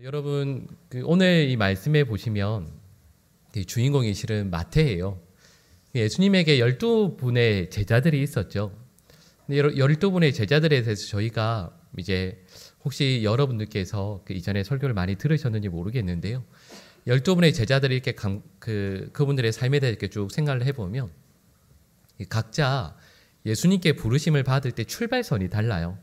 여러분 오늘 이 말씀에 보시면 주인공이 실은 마태예요. 예수님에게 12분의 제자들이 있었죠. 12분의 제자들에 대해서 저희가 이제 혹시 여러분들께서 이전에 설교를 많이 들으셨는지 모르겠는데요. 12분의 제자들이 이렇게 그분들의 삶에 대해 이렇게 쭉 생각을 해보면 각자 예수님께 부르심을 받을 때 출발선이 달라요.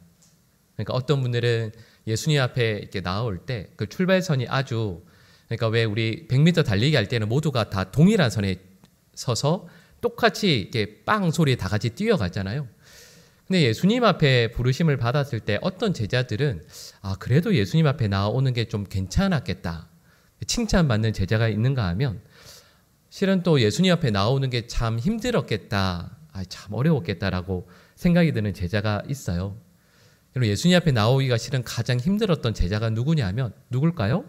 그러니까 어떤 분들은 예수님 앞에 이렇게 나올 때 그 출발선이 아주, 그러니까 왜 우리 100m 달리기 할 때는 모두가 다 동일한 선에 서서 똑같이 이렇게 빵 소리에 다 같이 뛰어갔잖아요. 근데 예수님 앞에 부르심을 받았을 때 어떤 제자들은 그래도 예수님 앞에 나오는 게 좀 괜찮았겠다, 칭찬받는 제자가 있는가 하면 실은 또 예수님 앞에 나오는 게 참 힘들었겠다, 참 어려웠겠다라고 생각이 드는 제자가 있어요. 여러분, 예수님 앞에 나오기가 실은 가장 힘들었던 제자가 누구냐면 누굴까요?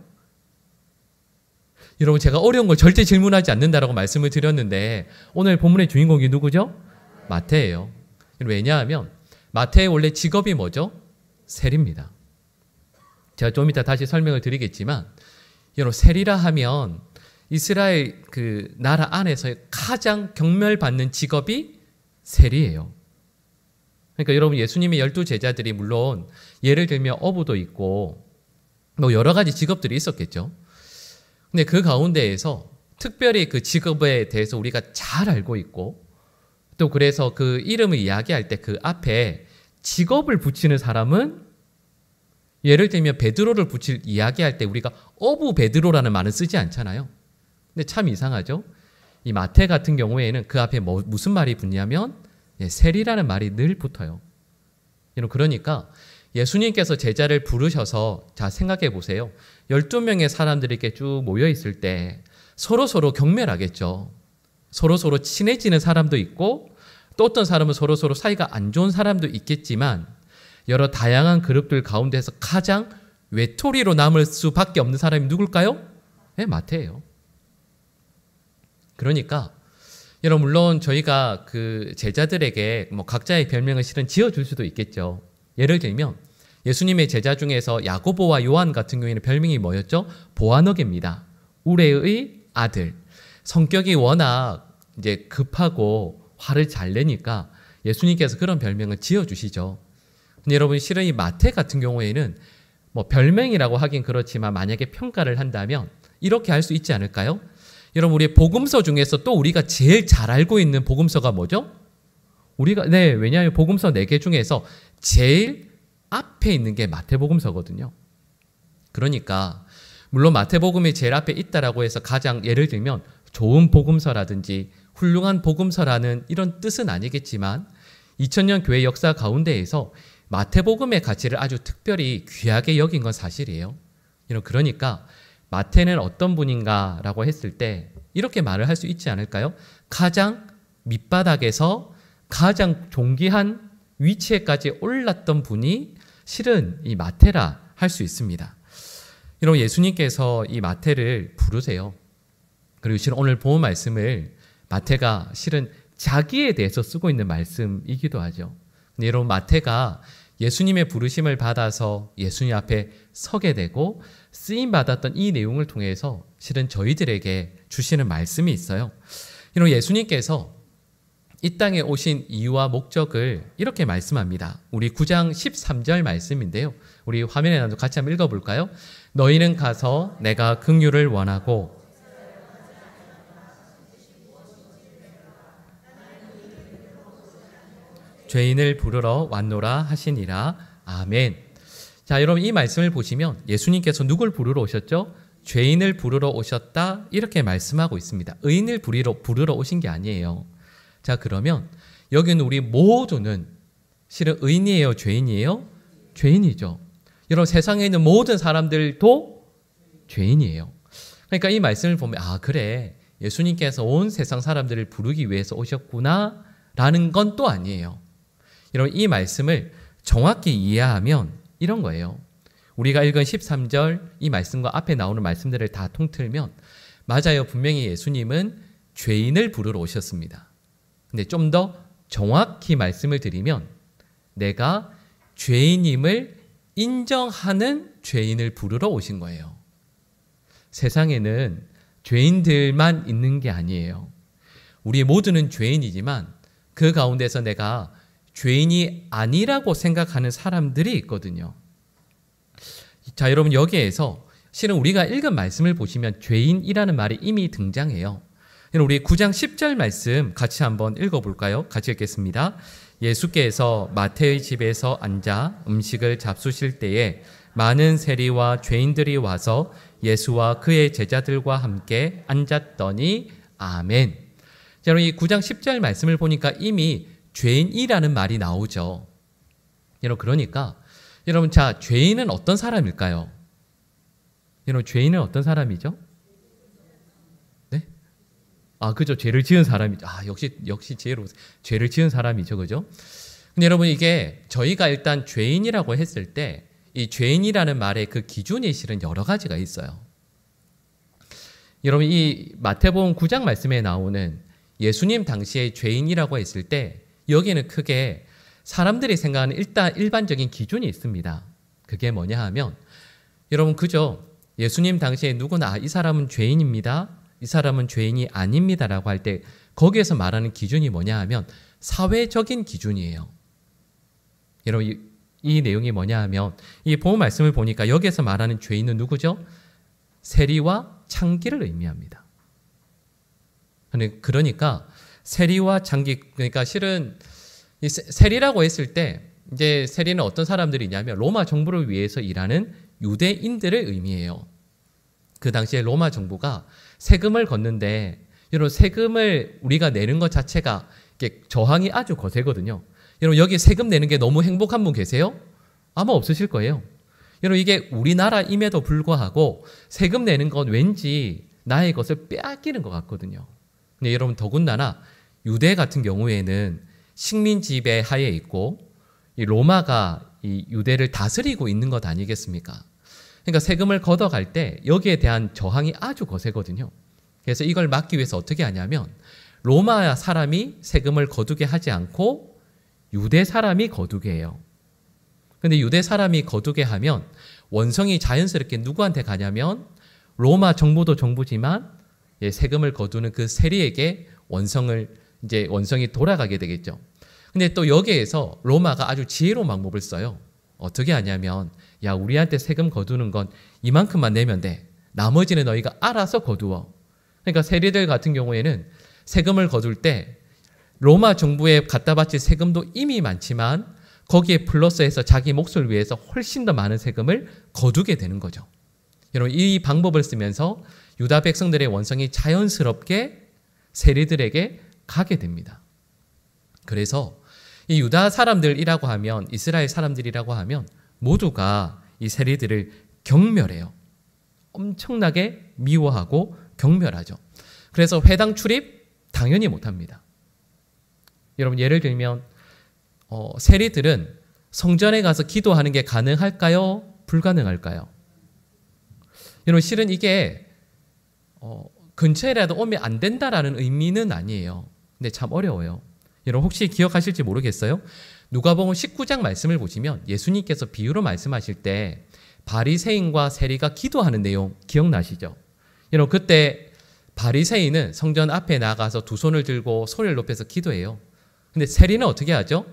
여러분, 제가 어려운 걸 절대 질문하지 않는다라고 말씀을 드렸는데 오늘 본문의 주인공이 누구죠? 마태예요. 왜냐하면 마태의 원래 직업이 뭐죠? 세리입니다. 제가 좀 이따 다시 설명을 드리겠지만 여러분, 세리라 하면 이스라엘 그 나라 안에서 가장 경멸받는 직업이 세리예요. 그러니까 여러분, 예수님의 12제자들이 물론 예를 들면 어부도 있고 뭐 여러 가지 직업들이 있었겠죠. 근데 그 가운데에서 특별히 그 직업에 대해서 우리가 잘 알고 있고 또 그래서 그 이름을 이야기할 때 그 앞에 직업을 붙이는 사람은 예를 들면 베드로를 이야기할 때 우리가 어부 베드로라는 말은 쓰지 않잖아요. 근데 참 이상하죠. 이 마태 같은 경우에는 그 앞에 무슨 말이 붙냐면 세리라는 말이 늘 붙어요. 그러니까 예수님께서 제자를 부르셔서 자 생각해 보세요. 12명의 사람들이 이렇게 쭉 모여 있을 때 서로 경멸하겠죠. 서로 친해지는 사람도 있고 또 어떤 사람은 서로 사이가 안 좋은 사람도 있겠지만 여러 다양한 그룹들 가운데서 가장 외톨이로 남을 수밖에 없는 사람이 누굴까요? 마태예요. 그러니까 여러분, 물론 저희가 그 제자들에게 뭐 각자의 별명을 실은 지어줄 수도 있겠죠. 예를 들면 예수님의 제자 중에서 야고보와 요한 같은 경우에는 별명이 뭐였죠? 보아너게입니다. 우레의 아들. 성격이 워낙 이제 급하고 화를 잘 내니까 예수님께서 그런 별명을 지어주시죠. 근데 여러분, 실은 이 마태 같은 경우에는 뭐 별명이라고 하긴 그렇지만 만약에 평가를 한다면 이렇게 할 수 있지 않을까요? 여러분, 우리 복음서 중에서 또 우리가 제일 잘 알고 있는 복음서가 뭐죠? 왜냐하면 복음서 4개 중에서 제일 앞에 있는 게 마태복음서거든요. 그러니까 물론 마태복음이 제일 앞에 있다라고 해서 가장 예를 들면 좋은 복음서라든지 훌륭한 복음서라는 이런 뜻은 아니겠지만 2000년 교회 역사 가운데에서 마태복음의 가치를 아주 특별히 귀하게 여긴 건 사실이에요. 그러니까 마태는 어떤 분인가라고 했을 때 이렇게 말을 할 수 있지 않을까요? 가장 밑바닥에서 가장 존귀한 위치에까지 올랐던 분이 실은 이 마태라 할 수 있습니다. 여러분, 예수님께서 이 마태를 부르세요. 그리고 실은 오늘 본 말씀을 마태가 실은 자기에 대해서 쓰고 있는 말씀이기도 하죠. 근데 여러분, 마태가 예수님의 부르심을 받아서 예수님 앞에 서게 되고 쓰임받았던 이 내용을 통해서 실은 저희들에게 주시는 말씀이 있어요. 여러분, 예수님께서 이 땅에 오신 이유와 목적을 이렇게 말씀합니다. 우리 9장 13절 말씀인데요. 우리 화면에 나도 같이 한번 읽어볼까요? 너희는 가서 내가 긍휼을 원하고 죄인을 부르러 왔노라 하시니라. 아멘. 자, 여러분, 이 말씀을 보시면 예수님께서 누굴 부르러 오셨죠? 죄인을 부르러 오셨다, 이렇게 말씀하고 있습니다. 의인을 부르러 오신 게 아니에요. 자, 그러면 여기는 우리 모두는 실은 의인이에요, 죄인이에요? 죄인이죠. 여러분, 세상에 있는 모든 사람들도 죄인이에요. 그러니까 이 말씀을 보면 그래, 예수님께서 온 세상 사람들을 부르기 위해서 오셨구나 라는 건 또 아니에요. 여러분, 이 말씀을 정확히 이해하면 이런 거예요. 우리가 읽은 13절 이 말씀과 앞에 나오는 말씀들을 다 통틀면 맞아요, 분명히 예수님은 죄인을 부르러 오셨습니다. 근데 좀 더 정확히 말씀을 드리면 내가 죄인임을 인정하는 죄인을 부르러 오신 거예요. 세상에는 죄인들만 있는 게 아니에요. 우리 모두는 죄인이지만 그 가운데서 내가 죄인이 아니라고 생각하는 사람들이 있거든요. 자, 여러분 여기에서 실은 우리가 읽은 말씀을 보시면 죄인이라는 말이 이미 등장해요. 우리 9장 10절 말씀 같이 한번 읽어볼까요? 같이 읽겠습니다. 예수께서 마태의 집에서 앉아 음식을 잡수실 때에 많은 세리와 죄인들이 와서 예수와 그의 제자들과 함께 앉았더니 아멘. 자, 여러분 이 9장 10절 말씀을 보니까 이미 죄인이라는 말이 나오죠. 여러분 그러니까 여러분 자 죄인은 어떤 사람일까요? 여러분 죄인은 어떤 사람이죠? 네? 아 그죠. 죄를 지은 사람이죠. 아 역시 지혜로워. 죄를 지은 사람이죠, 그죠? 근데 여러분 이게 저희가 일단 죄인이라고 했을 때 이 죄인이라는 말의 그 기준이 실은 여러 가지가 있어요. 여러분 이 마태복음 9장 말씀에 나오는 예수님 당시에 죄인이라고 했을 때 여기는 크게 사람들이 생각하는 일반적인 기준이 있습니다. 그게 뭐냐 하면 여러분 그죠? 예수님 당시에 누구나 이 사람은 죄인입니다. 이 사람은 죄인이 아닙니다라고 할 때 거기에서 말하는 기준이 뭐냐 하면 사회적인 기준이에요. 여러분 이 내용이 뭐냐 하면 이 본문 말씀을 보니까 여기에서 말하는 죄인은 누구죠? 세리와 창기를 의미합니다. 그러니까 세리와 창기 그러니까 실은 이 세리라고 했을 때 이제 세리는 어떤 사람들이냐면 로마 정부를 위해서 일하는 유대인들을 의미해요. 그 당시에 로마 정부가 세금을 걷는데 여러분 세금을 우리가 내는 것 자체가 이게 저항이 아주 거세거든요. 여러분 여기 세금 내는 게 너무 행복한 분 계세요? 아마 없으실 거예요. 여러분 이게 우리나라임에도 불구하고 세금 내는 건 왠지 나의 것을 빼앗기는 것 같거든요. 근데 여러분 더군다나 유대 같은 경우에는 식민 지배 하에 있고 이 로마가 이 유대를 다스리고 있는 것 아니겠습니까? 그러니까 세금을 걷어갈 때 여기에 대한 저항이 아주 거세거든요. 그래서 이걸 막기 위해서 어떻게 하냐면 로마 사람이 세금을 거두게 하지 않고 유대 사람이 거두게 해요. 근데 유대 사람이 거두게 하면 원성이 자연스럽게 누구한테 가냐면 로마 정부도 정부지만 세금을 거두는 그 세리에게 원성이 돌아가게 되겠죠. 근데 또 여기에서 로마가 아주 지혜로운 방법을 써요. 어떻게 하냐면 야 우리한테 세금 거두는 건 이만큼만 내면 돼. 나머지는 너희가 알아서 거두어. 그러니까 세리들 같은 경우에는 세금을 거둘 때 로마 정부에 갖다 바칠 세금도 이미 많지만 거기에 플러스해서 자기 몫을 위해서 훨씬 더 많은 세금을 거두게 되는 거죠. 여러분 이 방법을 쓰면서 유다 백성들의 원성이 자연스럽게 세리들에게 가게 됩니다. 그래서 이 유다 사람들이라고 하면 이스라엘 사람들이라고 하면 모두가 이 세리들을 경멸해요. 엄청나게 미워하고 경멸하죠. 그래서 회당 출입 당연히 못합니다. 여러분 예를 들면 세리들은 성전에 가서 기도하는 게 가능할까요? 불가능할까요? 여러분 실은 이게 근처에라도 오면 안 된다라는 의미는 아니에요. 근데 참 어려워요. 여러분 혹시 기억하실지 모르겠어요. 누가복음 19장 말씀을 보시면 예수님께서 비유로 말씀하실 때 바리새인과 세리가 기도하는 내용 기억나시죠? 여러분 그때 바리새인은 성전 앞에 나가서 두 손을 들고 소리를 높여서 기도해요. 근데 세리는 어떻게 하죠?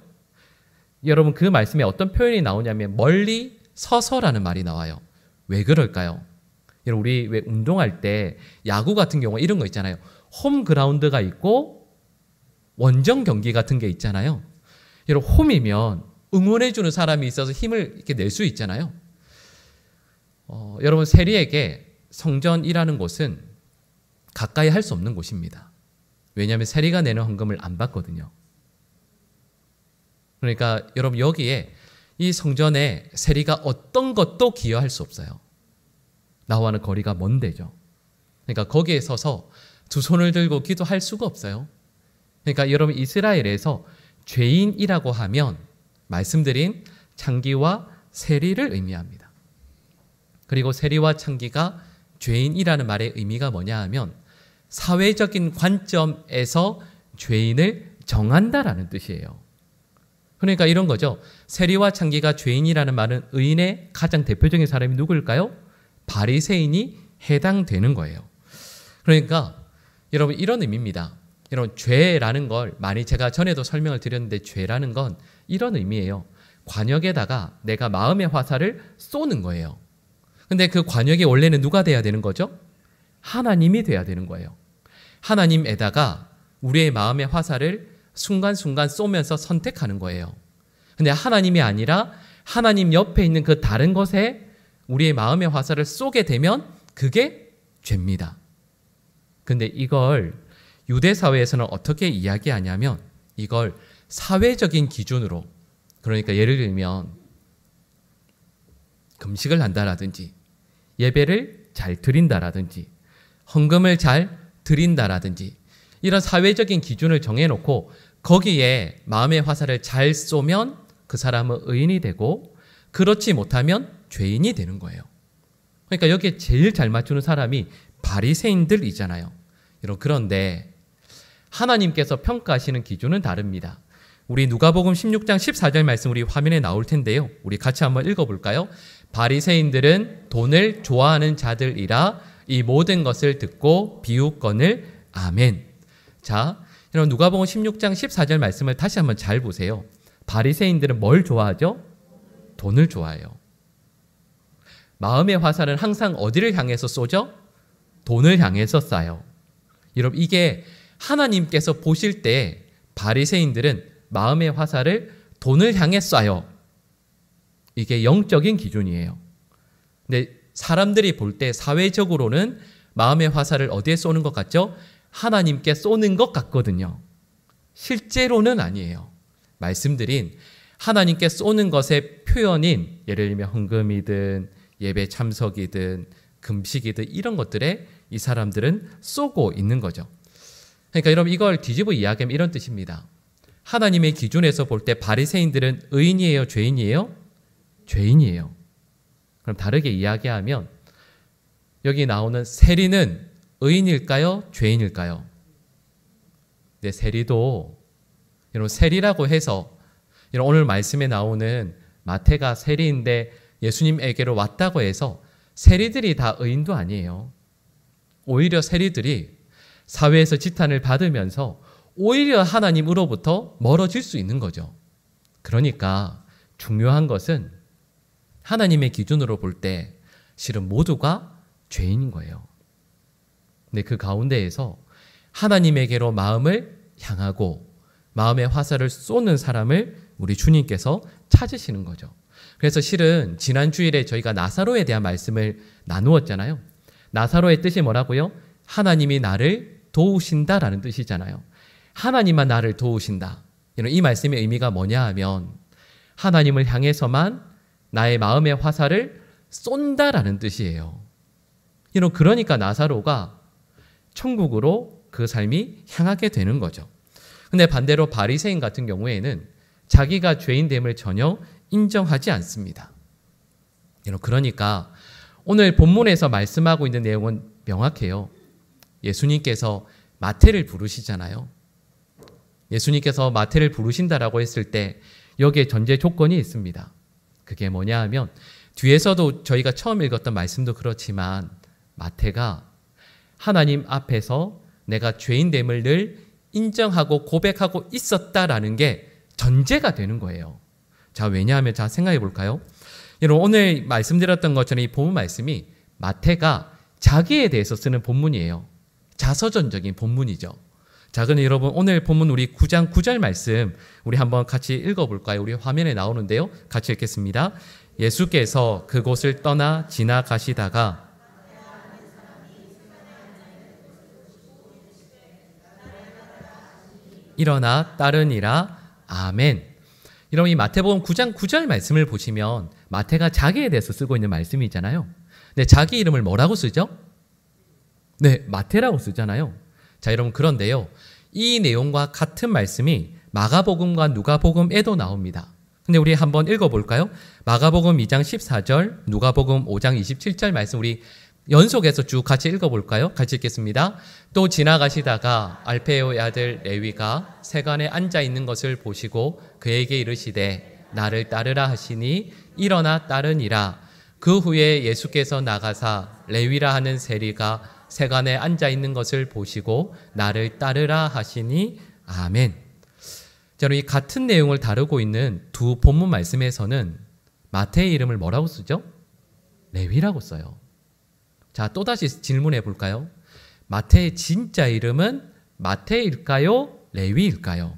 여러분 그 말씀에 어떤 표현이 나오냐면 멀리 서서라는 말이 나와요. 왜 그럴까요? 여러분 우리 왜 운동할 때 야구 같은 경우 이런 거 있잖아요. 홈그라운드가 있고 원정 경기 같은 게 있잖아요. 여러분 홈이면 응원해주는 사람이 있어서 힘을 이렇게 낼 수 있잖아요. 여러분 세리에게 성전이라는 곳은 가까이 할 수 없는 곳입니다. 왜냐하면 세리가 내는 헌금을 안 받거든요. 그러니까 여러분 여기에 이 성전에 세리가 어떤 것도 기여할 수 없어요. 나와는 거리가 먼 데죠. 그러니까 거기에 서서 두 손을 들고 기도할 수가 없어요. 그러니까 여러분 이스라엘에서 죄인이라고 하면 말씀드린 창기와 세리를 의미합니다. 그리고 세리와 창기가 죄인이라는 말의 의미가 뭐냐 하면 사회적인 관점에서 죄인을 정한다라는 뜻이에요. 그러니까 이런 거죠. 세리와 창기가 죄인이라는 말은 의인의 가장 대표적인 사람이 누구일까요? 바리새인이 해당되는 거예요. 그러니까 여러분 이런 의미입니다. 여러분 죄라는 걸 많이 제가 전에도 설명을 드렸는데 죄라는 건 이런 의미예요. 관역에다가 내가 마음의 화살을 쏘는 거예요. 근데 그 관역이 원래는 누가 돼야 되는 거죠? 하나님이 돼야 되는 거예요. 하나님에다가 우리의 마음의 화살을 순간순간 쏘면서 선택하는 거예요. 근데 하나님이 아니라 하나님 옆에 있는 그 다른 것에 우리의 마음의 화살을 쏘게 되면 그게 죄입니다. 근데 이걸 유대 사회에서는 어떻게 이야기하냐면 이걸 사회적인 기준으로, 그러니까 예를 들면 금식을 한다라든지 예배를 잘 드린다라든지 헌금을 잘 드린다라든지 이런 사회적인 기준을 정해놓고 거기에 마음의 화살을 잘 쏘면 그 사람은 의인이 되고 그렇지 못하면 죄인이 되는 거예요. 그러니까 여기에 제일 잘 맞추는 사람이 바리새인들이잖아요. 그런데 하나님께서 평가하시는 기준은 다릅니다. 우리 누가복음 16장 14절 말씀 우리 화면에 나올 텐데요. 우리 같이 한번 읽어볼까요? 바리새인들은 돈을 좋아하는 자들이라 이 모든 것을 듣고 비웃거늘 아멘. 자, 여러분 누가복음 16장 14절 말씀을 다시 한번 잘 보세요. 바리새인들은 뭘 좋아하죠? 돈을 좋아해요. 마음의 화살은 항상 어디를 향해서 쏘죠? 돈을 향해서 쏴요. 여러분 이게 하나님께서 보실 때 바리새인들은 마음의 화살을 돈을 향해 쏴요. 이게 영적인 기준이에요. 근데 사람들이 볼 때 사회적으로는 마음의 화살을 어디에 쏘는 것 같죠? 하나님께 쏘는 것 같거든요. 실제로는 아니에요. 말씀드린 하나님께 쏘는 것의 표현인 예를 들면 헌금이든 예배 참석이든 금식이든 이런 것들에 이 사람들은 쏘고 있는 거죠. 그러니까 여러분 이걸 뒤집어 이야기하면 이런 뜻입니다. 하나님의 기준에서 볼 때 바리새인들은 의인이에요? 죄인이에요? 죄인이에요. 그럼 다르게 이야기하면 여기 나오는 세리는 의인일까요? 죄인일까요? 네, 세리도 여러분 세리라고 해서 여러분 오늘 말씀에 나오는 마태가 세리인데 예수님에게로 왔다고 해서 세리들이 다 의인도 아니에요. 오히려 세리들이 사회에서 지탄을 받으면서 오히려 하나님으로부터 멀어질 수 있는 거죠. 그러니까 중요한 것은 하나님의 기준으로 볼 때 실은 모두가 죄인인 거예요. 근데 그 가운데에서 하나님에게로 마음을 향하고 마음의 화살을 쏘는 사람을 우리 주님께서 찾으시는 거죠. 그래서 실은 지난 주일에 저희가 나사로에 대한 말씀을 나누었잖아요. 나사로의 뜻이 뭐라고요? 하나님이 나를 도우신다라는 뜻이잖아요. 하나님만 나를 도우신다. 이 말씀의 의미가 뭐냐 하면 하나님을 향해서만 나의 마음의 화살을 쏜다라는 뜻이에요. 그러니까 나사로가 천국으로 그 삶이 향하게 되는 거죠. 근데 반대로 바리새인 같은 경우에는 자기가 죄인됨을 전혀 인정하지 않습니다. 그러니까 오늘 본문에서 말씀하고 있는 내용은 명확해요. 예수님께서 마태를 부르시잖아요. 예수님께서 마태를 부르신다라고 했을 때 여기에 전제 조건이 있습니다. 그게 뭐냐 하면 뒤에서도 저희가 처음 읽었던 말씀도 그렇지만 마태가 하나님 앞에서 내가 죄인됨을 늘 인정하고 고백하고 있었다라는 게 전제가 되는 거예요. 자, 왜냐하면 자 생각해 볼까요? 여러분 오늘 말씀드렸던 것처럼 이 본문 말씀이 마태가 자기에 대해서 쓰는 본문이에요. 자서전적인 본문이죠. 자, 그럼 여러분 오늘 본문 우리 9장 9절 말씀 우리 한번 같이 읽어볼까요? 우리 화면에 나오는데요. 같이 읽겠습니다. 예수께서 그곳을 떠나 지나가시다가 일어나 따르니라. 아멘. 여러분 이 마태복음 9장 9절 말씀을 보시면 마태가 자기에 대해서 쓰고 있는 말씀이잖아요. 근데 자기 이름을 뭐라고 쓰죠? 네, 마태라고 쓰잖아요. 자, 여러분 그런데요. 이 내용과 같은 말씀이 마가복음과 누가복음에도 나옵니다. 근데 우리 한번 읽어볼까요? 마가복음 2장 14절, 누가복음 5장 27절 말씀 우리 연속해서 쭉 같이 읽어볼까요? 같이 읽겠습니다. 또 지나가시다가 알페오의 아들 레위가 세관에 앉아 있는 것을 보시고 그에게 이르시되 나를 따르라 하시니 일어나 따르니라. 그 후에 예수께서 나가사 레위라 하는 세리가 세관에 앉아 있는 것을 보시고 나를 따르라 하시니 아멘. 이 같은 내용을 다루고 있는 두 본문 말씀에서는 마태의 이름을 뭐라고 쓰죠? 레위라고 써요. 자, 또다시 질문해 볼까요? 마태의 진짜 이름은 마태일까요? 레위일까요?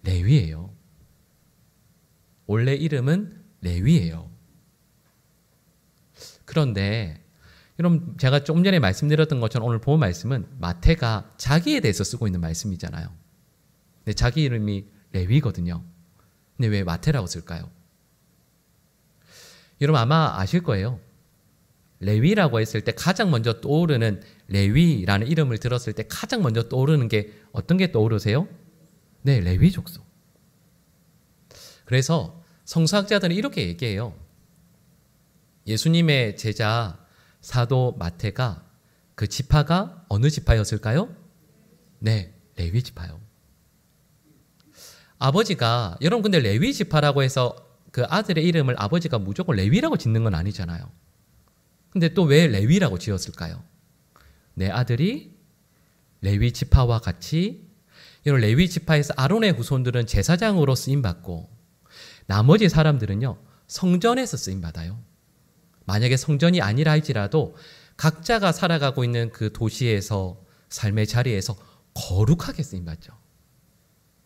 레위예요. 원래 이름은 레위예요. 그런데 여러분, 제가 좀 전에 말씀드렸던 것처럼 오늘 본 말씀은 마태가 자기에 대해서 쓰고 있는 말씀이잖아요. 근데 자기 이름이 레위거든요. 근데 왜 마태라고 쓸까요? 여러분 아마 아실 거예요. 레위라고 했을 때 가장 먼저 떠오르는, 레위라는 이름을 들었을 때 가장 먼저 떠오르는 게 어떤 게 떠오르세요? 네, 레위 족속. 그래서 성서학자들은 이렇게 얘기해요. 예수님의 제자 사도 마태가 그 지파가 어느 지파였을까요? 네, 레위 지파요. 아버지가, 여러분 근데 레위 지파라고 해서 그 아들의 이름을 아버지가 무조건 레위라고 짓는 건 아니잖아요. 근데 또 왜 레위라고 지었을까요? 내 아들이 레위 지파와 같이, 이런 레위 지파에서 아론의 후손들은 제사장으로 쓰임받고 나머지 사람들은요 성전에서 쓰임받아요. 만약에 성전이 아니라 할지라도 각자가 살아가고 있는 그 도시에서, 삶의 자리에서 거룩하게 쓰임받죠.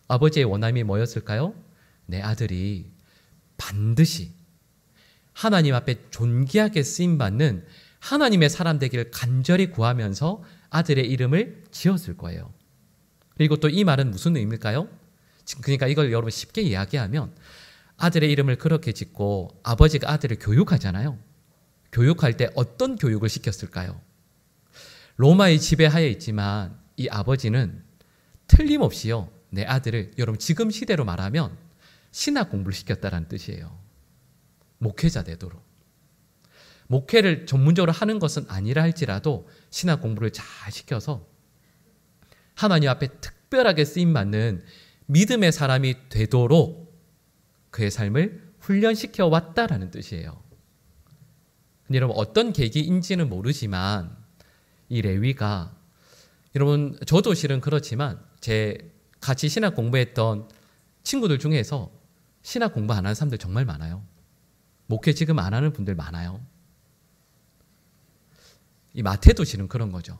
아버지의 원함이 뭐였을까요? 내 아들이 반드시 하나님 앞에 존귀하게 쓰임받는 하나님의 사람 되기를 간절히 구하면서 아들의 이름을 지었을 거예요. 그리고 또 이 말은 무슨 의미일까요? 그러니까 이걸 여러분 쉽게 이야기하면 아들의 이름을 그렇게 짓고 아버지가 아들을 교육하잖아요. 교육할 때 어떤 교육을 시켰을까요? 로마의 지배하에 있지만 이 아버지는 틀림없이요 내 아들을, 여러분 지금 시대로 말하면 신학 공부를 시켰다는 뜻이에요. 목회자 되도록. 목회를 전문적으로 하는 것은 아니라 할지라도 신학 공부를 잘 시켜서 하나님 앞에 특별하게 쓰임받는 믿음의 사람이 되도록 그의 삶을 훈련시켜 왔다라는 뜻이에요. 근데 여러분 어떤 계기인지는 모르지만 이 레위가, 여러분 저도 실은 그렇지만 제 같이 신학 공부했던 친구들 중에서 신학 공부 안 하는 사람들 정말 많아요. 목회 지금 안 하는 분들 많아요. 이 마태도 실은 그런 거죠.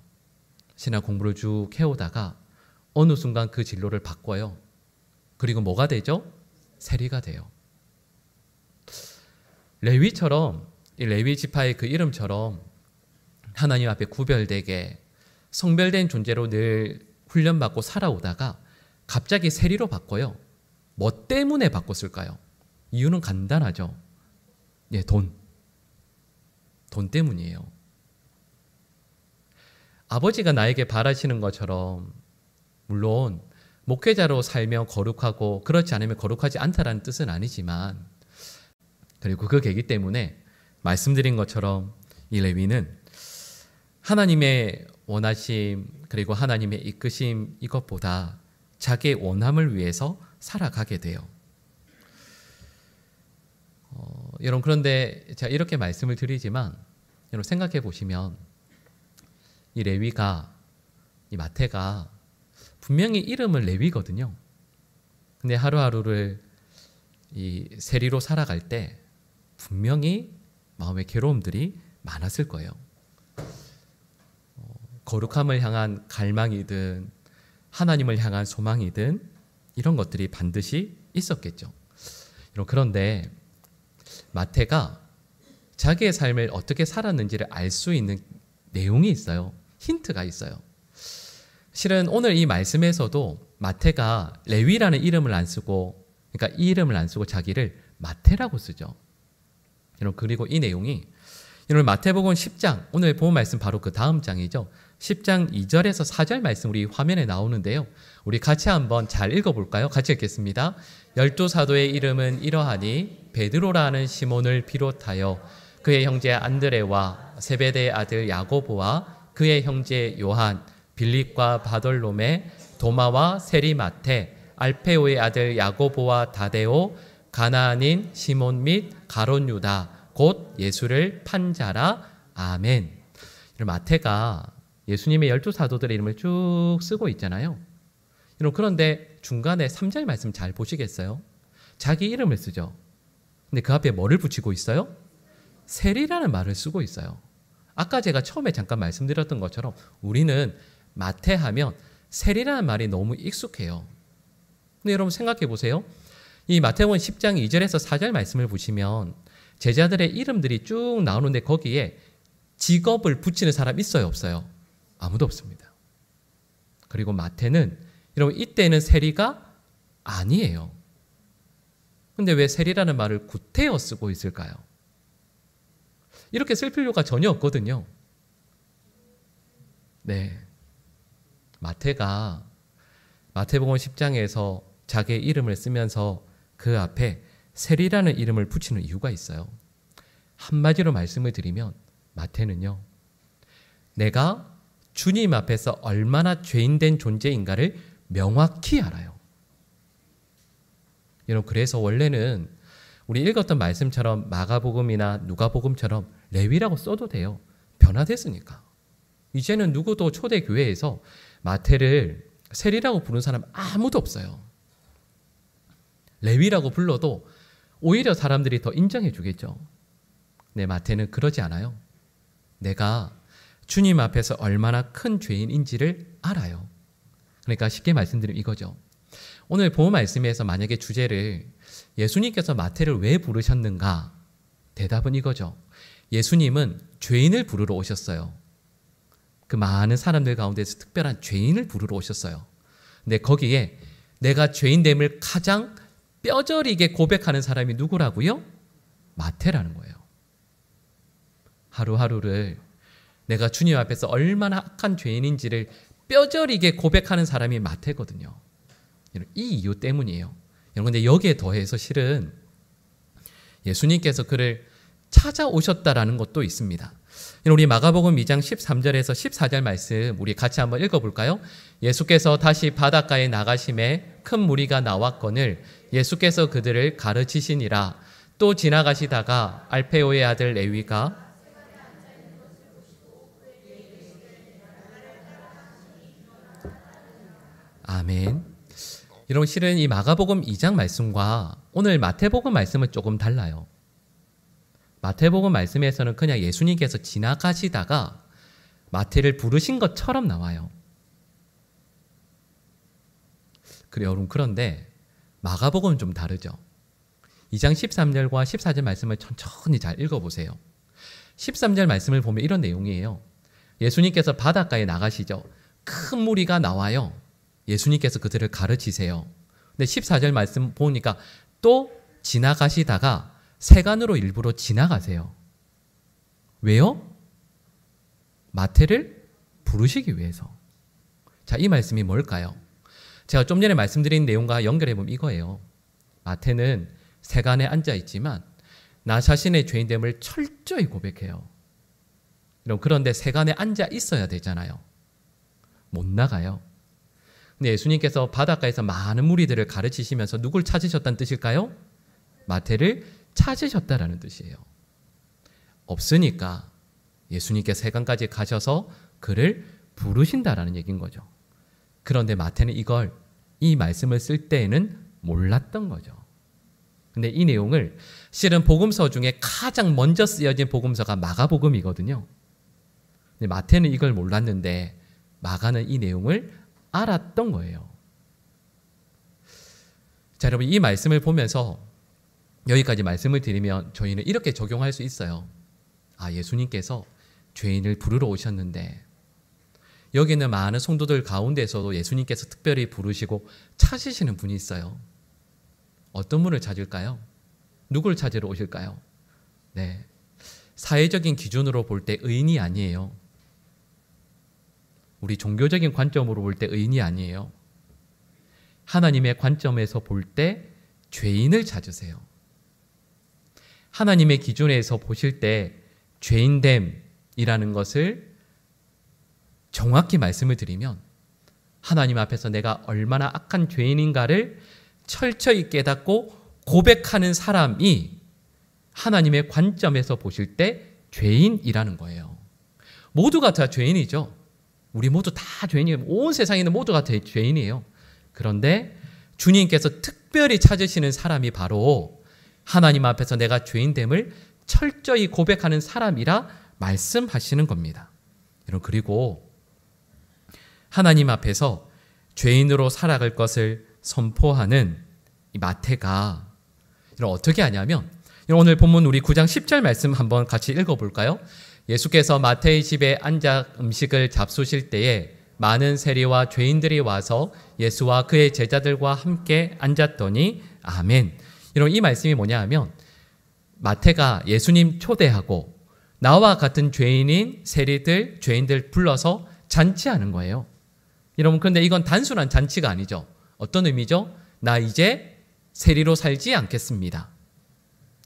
신학 공부를 쭉 해오다가 어느 순간 그 진로를 바꿔요. 그리고 뭐가 되죠? 세리가 돼요. 레위처럼, 이 레위 지파의 그 이름처럼 하나님 앞에 구별되게 성별된 존재로 늘 훈련받고 살아오다가 갑자기 세리로 바꿔요. 뭐 때문에 바꿨을까요? 이유는 간단하죠. 예, 돈 때문이에요. 아버지가 나에게 바라시는 것처럼 물론 목회자로 살면 거룩하고 그렇지 않으면 거룩하지 않다라는 뜻은 아니지만, 그리고 그 계기 때문에 말씀드린 것처럼 이 레위는 하나님의 원하심 그리고 하나님의 이끄심 이것보다 자기의 원함을 위해서 살아가게 돼요. 여러분 그런데 제가 이렇게 말씀을 드리지만 여러분 생각해 보시면 이 레위가, 이 마태가 분명히 이름은 레위거든요. 근데 하루하루를 이 세리로 살아갈 때 분명히 마음의 괴로움들이 많았을 거예요. 거룩함을 향한 갈망이든 하나님을 향한 소망이든 이런 것들이 반드시 있었겠죠. 그런데 마태가 자기의 삶을 어떻게 살았는지를 알 수 있는 내용이 있어요. 힌트가 있어요. 실은 오늘 이 말씀에서도 마태가 레위라는 이름을 안 쓰고, 그러니까 이 이름을 안 쓰고 자기를 마태라고 쓰죠. 그리고 이 내용이 여러분 마태복음 10장, 오늘 본 말씀 바로 그 다음 장이죠. 10장 2절에서 4절 말씀 우리 화면에 나오는데요. 우리 같이 한번 잘 읽어볼까요? 같이 읽겠습니다. 12 사도의 이름은 이러하니 베드로라는 시몬을 비롯하여 그의 형제 안드레와 세베대의 아들 야고보와 그의 형제 요한, 빌립과 바돌로메, 도마와 세리마테, 알페오의 아들 야고보와 다데오, 가나안인 시몬 및 가롯 유다, 곧 예수를 판 자라. 아멘. 이런 마태가 예수님의 12사도들의 이름을 쭉 쓰고 있잖아요. 그런데 중간에 3절 말씀 잘 보시겠어요? 자기 이름을 쓰죠. 근데 그 앞에 뭐를 붙이고 있어요? 세리라는 말을 쓰고 있어요. 아까 제가 처음에 잠깐 말씀드렸던 것처럼 우리는 마태 하면 세리라는 말이 너무 익숙해요. 근데 여러분 생각해 보세요. 이 마태복음 10장 2절에서 4절 말씀을 보시면 제자들의 이름들이 쭉 나오는데 거기에 직업을 붙이는 사람 있어요, 없어요? 아무도 없습니다. 그리고 마태는 여러분 이때는 세리가 아니에요. 근데 왜 세리라는 말을 구태여 쓰고 있을까요? 이렇게 쓸 필요가 전혀 없거든요. 네. 마태가 마태복음 10장에서 자기의 이름을 쓰면서 그 앞에 세리라는 이름을 붙이는 이유가 있어요. 한마디로 말씀을 드리면 마태는요, 내가 주님 앞에서 얼마나 죄인된 존재인가를 명확히 알아요. 여러분, 그래서 원래는 우리 읽었던 말씀처럼 마가복음이나 누가복음처럼 레위라고 써도 돼요. 변화됐으니까. 이제는 누구도 초대교회에서 마태를 세리라고 부르는 사람 아무도 없어요. 레위라고 불러도 오히려 사람들이 더 인정해 주겠죠. 네, 마태는 그러지 않아요. 내가 주님 앞에서 얼마나 큰 죄인인지를 알아요. 그러니까 쉽게 말씀드리면 이거죠. 오늘 본 말씀에서 만약에 주제를 예수님께서 마태를 왜 부르셨는가? 대답은 이거죠. 예수님은 죄인을 부르러 오셨어요. 그 많은 사람들 가운데서 특별한 죄인을 부르러 오셨어요. 근데 거기에 내가 죄인됨을 가장 뼈저리게 고백하는 사람이 누구라고요? 마태라는 거예요. 하루하루를 내가 주님 앞에서 얼마나 악한 죄인인지를 뼈저리게 고백하는 사람이 마태거든요. 이 이유 때문이에요. 그런데 여기에 더해서 실은 예수님께서 그를 찾아오셨다라는 것도 있습니다. 우리 마가복음 2장 13절에서 14절 말씀 우리 같이 한번 읽어볼까요? 예수께서 다시 바닷가에 나가심에 큰 무리가 나왔거늘 예수께서 그들을 가르치시니라. 또 지나가시다가 알페오의 아들 레위가 아멘. 여러분, 실은 이 마가복음 2장 말씀과 오늘 마태복음 말씀은 조금 달라요. 마태복음 말씀에서는 그냥 예수님께서 지나가시다가 마태를 부르신 것처럼 나와요. 그래요, 여러분. 그런데 마가복음은 좀 다르죠. 2장 13절과 14절 말씀을 천천히 잘 읽어보세요. 13절 말씀을 보면 이런 내용이에요. 예수님께서 바닷가에 나가시죠. 큰 무리가 나와요. 예수님께서 그들을 가르치세요. 근데 14절 말씀 보니까 또 지나가시다가 세간으로 일부러 지나가세요. 왜요? 마태를 부르시기 위해서. 자, 이 말씀이 뭘까요? 제가 좀 전에 말씀드린 내용과 연결해보면 이거예요. 마태는 세간에 앉아있지만 나 자신의 죄인됨을 철저히 고백해요. 그런데 세간에 앉아 있어야 되잖아요. 못 나가요. 근데 예수님께서 바닷가에서 많은 무리들을 가르치시면서 누굴 찾으셨다는 뜻일까요? 마태를 찾으셨다라는 뜻이에요. 없으니까 예수님께서 세간까지 가셔서 그를 부르신다라는 얘기인 거죠. 그런데 마태는 이 말씀을 쓸 때에는 몰랐던 거죠. 근데 이 내용을 실은 복음서 중에 가장 먼저 쓰여진 복음서가 마가복음이거든요. 근데 마태는 이걸 몰랐는데 마가는 이 내용을 알았던 거예요. 자, 여러분, 이 말씀을 보면서 여기까지 말씀을 드리면 저희는 이렇게 적용할 수 있어요. 아, 예수님께서 죄인을 부르러 오셨는데 여기는 많은 성도들 가운데서도 예수님께서 특별히 부르시고 찾으시는 분이 있어요. 어떤 분을 찾을까요? 누굴 찾으러 오실까요? 네, 사회적인 기준으로 볼 때 의인이 아니에요. 우리 종교적인 관점으로 볼 때 의인이 아니에요. 하나님의 관점에서 볼 때 죄인을 찾으세요. 하나님의 기준에서 보실 때 죄인됨이라는 것을 정확히 말씀을 드리면 하나님 앞에서 내가 얼마나 악한 죄인인가를 철저히 깨닫고 고백하는 사람이 하나님의 관점에서 보실 때 죄인이라는 거예요. 모두가 다 죄인이죠. 우리 모두 다 죄인이에요. 온 세상에 있는 모두가 다 죄인이에요. 그런데 주님께서 특별히 찾으시는 사람이 바로 하나님 앞에서 내가 죄인됨을 철저히 고백하는 사람이라 말씀하시는 겁니다. 여러분, 그리고 하나님 앞에서 죄인으로 살아갈 것을 선포하는 이 마태가 어떻게 하냐면, 오늘 본문 우리 9장 10절 말씀 한번 같이 읽어볼까요? 예수께서 마태의 집에 앉아 음식을 잡수실 때에 많은 세리와 죄인들이 와서 예수와 그의 제자들과 함께 앉았더니 아멘. 이 말씀이 뭐냐 하면 마태가 예수님 초대하고 나와 같은 죄인인 세리들, 죄인들 불러서 잔치하는 거예요. 여러분, 그런데 이건 단순한 잔치가 아니죠. 어떤 의미죠? 나 이제 세리로 살지 않겠습니다.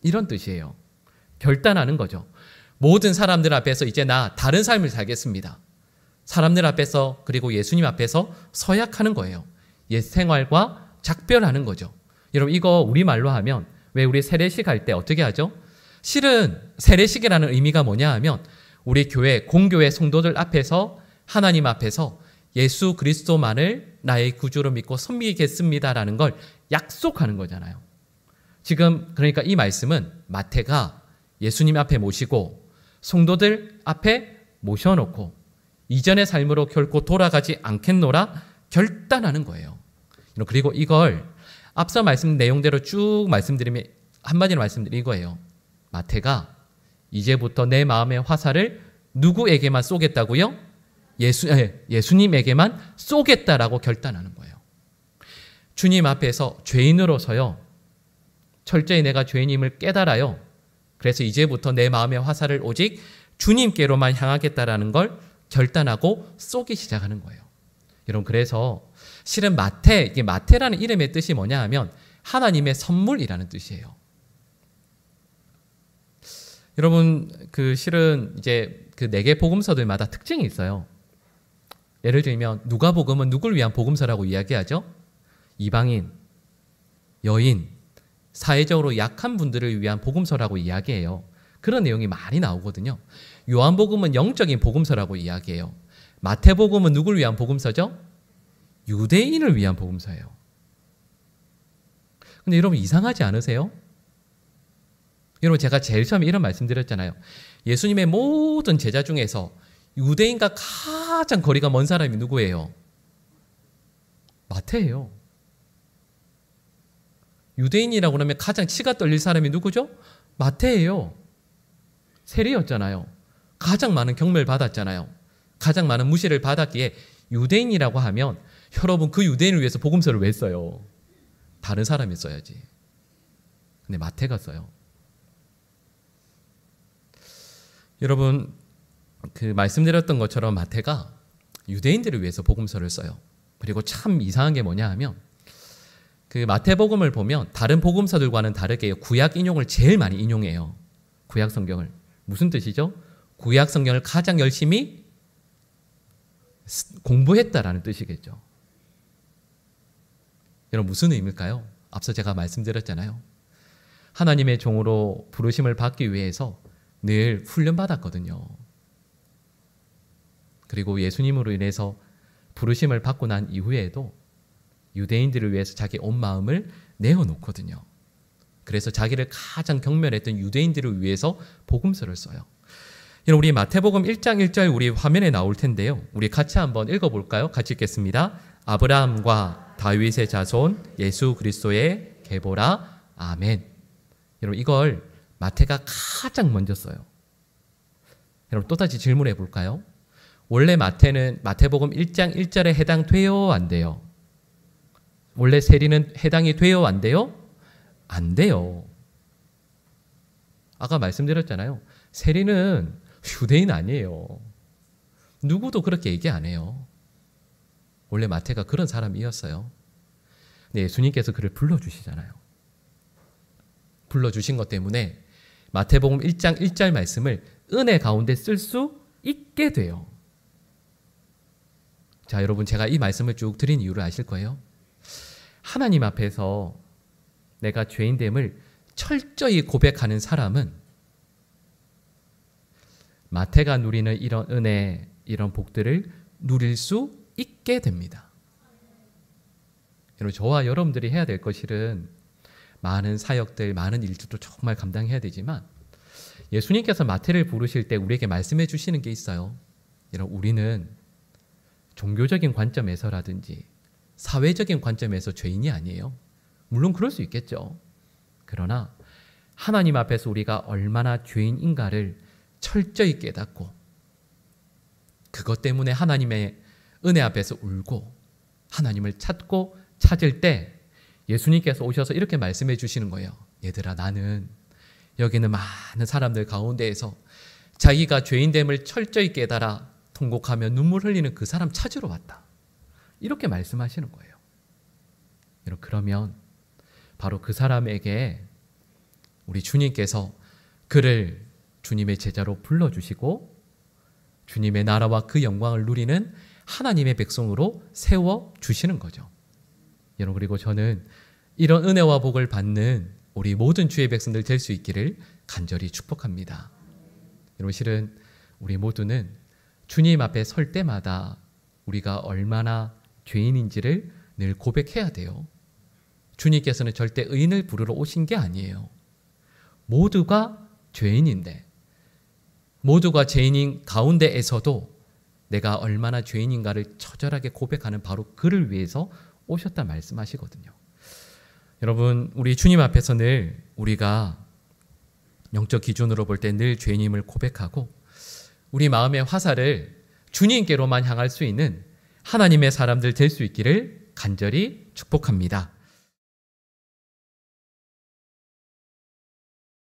이런 뜻이에요. 결단하는 거죠. 모든 사람들 앞에서 이제 나 다른 삶을 살겠습니다. 사람들 앞에서 그리고 예수님 앞에서 서약하는 거예요. 옛 생활과 작별하는 거죠. 여러분, 이거 우리말로 하면 왜 우리 세례식 할 때 어떻게 하죠? 실은 세례식이라는 의미가 뭐냐 하면 우리 교회, 공교회 성도들 앞에서 하나님 앞에서 예수 그리스도만을 나의 구주로 믿고 섬기겠습니다라는 걸 약속하는 거잖아요. 지금 그러니까 이 말씀은 마태가 예수님 앞에 모시고 성도들 앞에 모셔놓고 이전의 삶으로 결코 돌아가지 않겠노라 결단하는 거예요. 그리고 이걸 앞서 말씀 내용대로 쭉 말씀드리면 한마디로 말씀드린 이거예요. 마태가 이제부터 내 마음의 화살을 누구에게만 쏘겠다고요? 예수님에게만 쏘겠다라고 결단하는 거예요. 주님 앞에서 죄인으로서요, 철저히 내가 죄인임을 깨달아요. 그래서 이제부터 내 마음의 화살을 오직 주님께로만 향하겠다라는 걸 결단하고 쏘기 시작하는 거예요. 여러분, 그래서 실은 이게 마태라는 이름의 뜻이 뭐냐 하면 하나님의 선물이라는 뜻이에요. 여러분, 실은 이제 그 4개 복음서들마다 특징이 있어요. 예를 들면 누가복음은 누굴 위한 복음서라고 이야기하죠? 이방인, 여인, 사회적으로 약한 분들을 위한 복음서라고 이야기해요. 그런 내용이 많이 나오거든요. 요한복음은 영적인 복음서라고 이야기해요. 마태복음은 누굴 위한 복음서죠? 유대인을 위한 복음서예요. 근데 여러분, 이상하지 않으세요? 여러분, 제가 제일 처음에 이런 말씀 드렸잖아요. 예수님의 모든 제자 중에서 유대인과 가장 거리가 먼 사람이 누구예요? 마태예요. 유대인이라고 하면 가장 치가 떨릴 사람이 누구죠? 마태예요. 세리였잖아요. 가장 많은 경멸 받았잖아요. 가장 많은 무시를 받았기에 유대인이라고 하면 여러분, 그 유대인을 위해서 복음서를 왜 써요? 다른 사람이 써야지. 근데 마태가 써요. 여러분, 말씀드렸던 것처럼 마태가 유대인들을 위해서 복음서를 써요. 그리고 참 이상한 게 뭐냐 하면 마태복음을 보면 다른 복음서들과는 다르게 구약 인용을 제일 많이 인용해요. 구약 성경을. 무슨 뜻이죠? 구약 성경을 가장 열심히 공부했다라는 뜻이겠죠. 여러분, 무슨 의미일까요? 앞서 제가 말씀드렸잖아요. 하나님의 종으로 부르심을 받기 위해서 늘 훈련받았거든요. 그리고 예수님으로 인해서 부르심을 받고 난 이후에도 유대인들을 위해서 자기 온 마음을 내어놓거든요. 그래서 자기를 가장 경멸했던 유대인들을 위해서 복음서를 써요. 여러분, 우리 마태복음 1장 1절 우리 화면에 나올 텐데요. 우리 같이 한번 읽어볼까요? 같이 읽겠습니다. 아브라함과 다윗의 자손 예수 그리스도의 계보라. 아멘. 여러분, 이걸 마태가 가장 먼저 써요. 여러분, 또다시 질문해 볼까요? 원래 마태는 마태복음 1장 1절에 해당돼요? 안 돼요? 원래 세리는 해당이 돼요? 안 돼요? 안 돼요. 아까 말씀드렸잖아요. 세리는 유대인 아니에요. 누구도 그렇게 얘기 안 해요. 원래 마태가 그런 사람이었어요. 근데 예수님께서 그를 불러주시잖아요. 불러주신 것 때문에 마태복음 1장 1절 말씀을 은혜 가운데 쓸 수 있게 돼요. 자, 여러분, 제가 이 말씀을 쭉 드린 이유를 아실 거예요. 하나님 앞에서 내가 죄인됨을 철저히 고백하는 사람은 마태가 누리는 이런 은혜, 이런 복들을 누릴 수 있게 됩니다. 여러분, 저와 여러분들이 해야 될 것은 많은 사역들, 많은 일들도 정말 감당해야 되지만 예수님께서 마태를 부르실 때 우리에게 말씀해 주시는 게 있어요. 여러분, 우리는 종교적인 관점에서라든지 사회적인 관점에서 죄인이 아니에요. 물론 그럴 수 있겠죠. 그러나 하나님 앞에서 우리가 얼마나 죄인인가를 철저히 깨닫고 그것 때문에 하나님의 은혜 앞에서 울고 하나님을 찾고 찾을 때 예수님께서 오셔서 이렇게 말씀해 주시는 거예요. 얘들아, 나는 여기는 많은 사람들 가운데에서 자기가 죄인됨을 철저히 깨달아 통곡하며 눈물 흘리는 그 사람 찾으러 왔다. 이렇게 말씀하시는 거예요. 여러분, 그러면 바로 그 사람에게 우리 주님께서 그를 주님의 제자로 불러주시고 주님의 나라와 그 영광을 누리는 하나님의 백성으로 세워주시는 거죠. 여러분, 그리고 저는 이런 은혜와 복을 받는 우리 모든 주의 백성들 될 수 있기를 간절히 축복합니다. 여러분, 실은 우리 모두는 주님 앞에 설 때마다 우리가 얼마나 죄인인지를 늘 고백해야 돼요. 주님께서는 절대 의인을 부르러 오신 게 아니에요. 모두가 죄인인데, 모두가 죄인인 가운데에서도 내가 얼마나 죄인인가를 처절하게 고백하는 바로 그를 위해서 오셨다 말씀하시거든요. 여러분, 우리 주님 앞에서 늘 우리가 영적 기준으로 볼 때 늘 죄인임을 고백하고 우리 마음의 화살을 주님께로만 향할 수 있는 하나님의 사람들 될 수 있기를 간절히 축복합니다.